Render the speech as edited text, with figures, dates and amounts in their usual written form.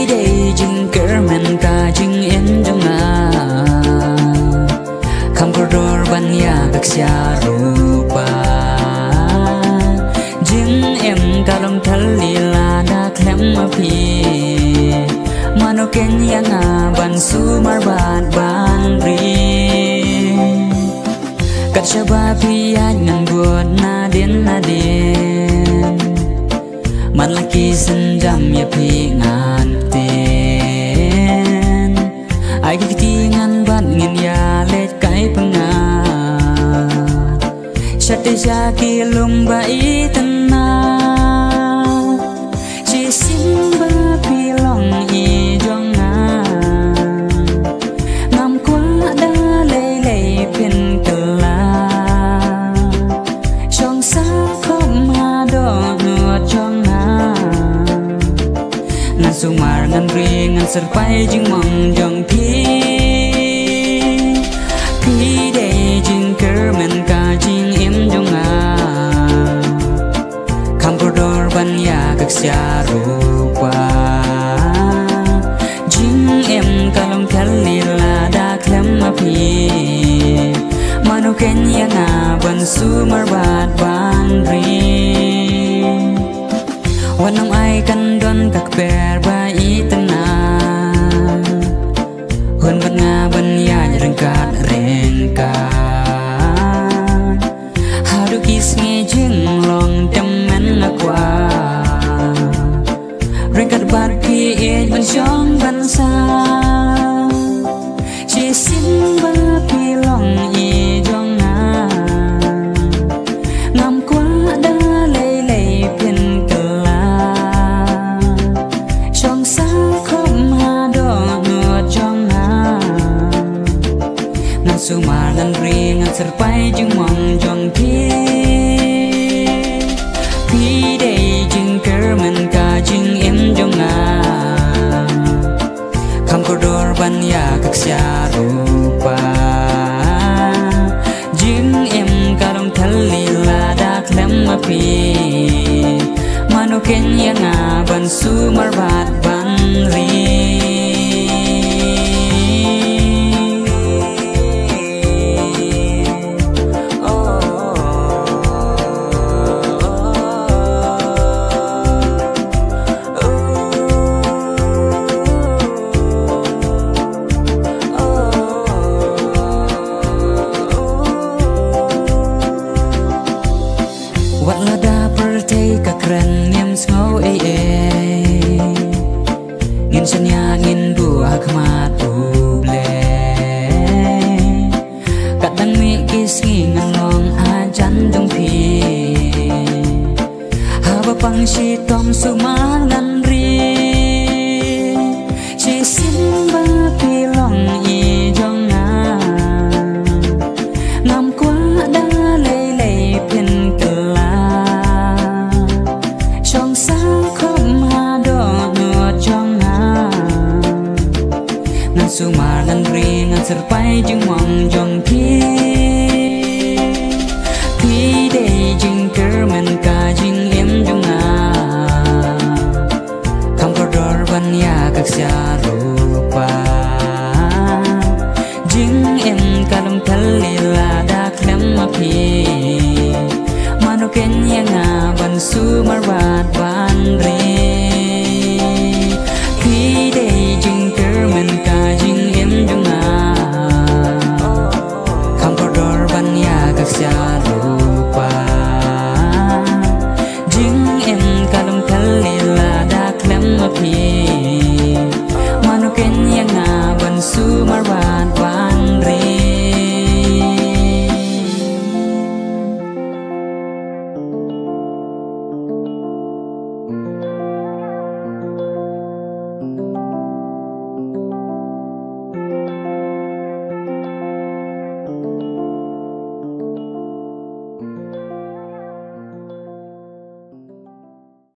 đây chừng cỡ mình cả chừng em trong ngà không có đôi ban ya các xa rupa chừng em cả lòng thල් lila đã khém mà phi mà nó kén ya ngà ban su mar ban ri cắt cha ba phi anh ngăn buồn na đến man laki senjam ya phi ngan ten ai kiti ngan ban ngin ya let kai penga sate ja ki lum bai tanna chi sim ba phi long i jonga ngam kwa da lei lei pen kala chong sa khom ma do chong sumar ngan ring ngan serpai jing mong jong phi de jing ker men ka jing em jong a kam dor ban ya kak sia rupa jing em kalong thal lila da klem ma phi manu ken ya nga ban sumar ban ri wanam ai kan don kak ber ba itna hun ban nga ban ya rengka hadu kis nge jing long temen akwa rengkat bar pi e ban jong ban sa chi sim ba pi long i jong na ngam kwa da lei lei pen sumar dan ring serpai jeng mong jong phi de jeng ker men ka jeng em jong a kam ko dor ban ya kak sia rupa jeng em kalong thal lila da klem ma phi manu ken ya nga ban sumar ban ri wat lada pertei kakran nyam ngau ngin sanya ngin buah kemat uble kadang mi kis ngan long ajan jong phi haba pang si tom sumar ngan ri si sim ba pi long i jong na ngam kwa da lei lei pen sumar dan ring serpai jeng mong jong phi de jeng ker men ka jeng em jong a kam dor ban ya kak sia rupa jeng em kalong thal lila da klem ma phi manu ken ya nga ban sumar ban ri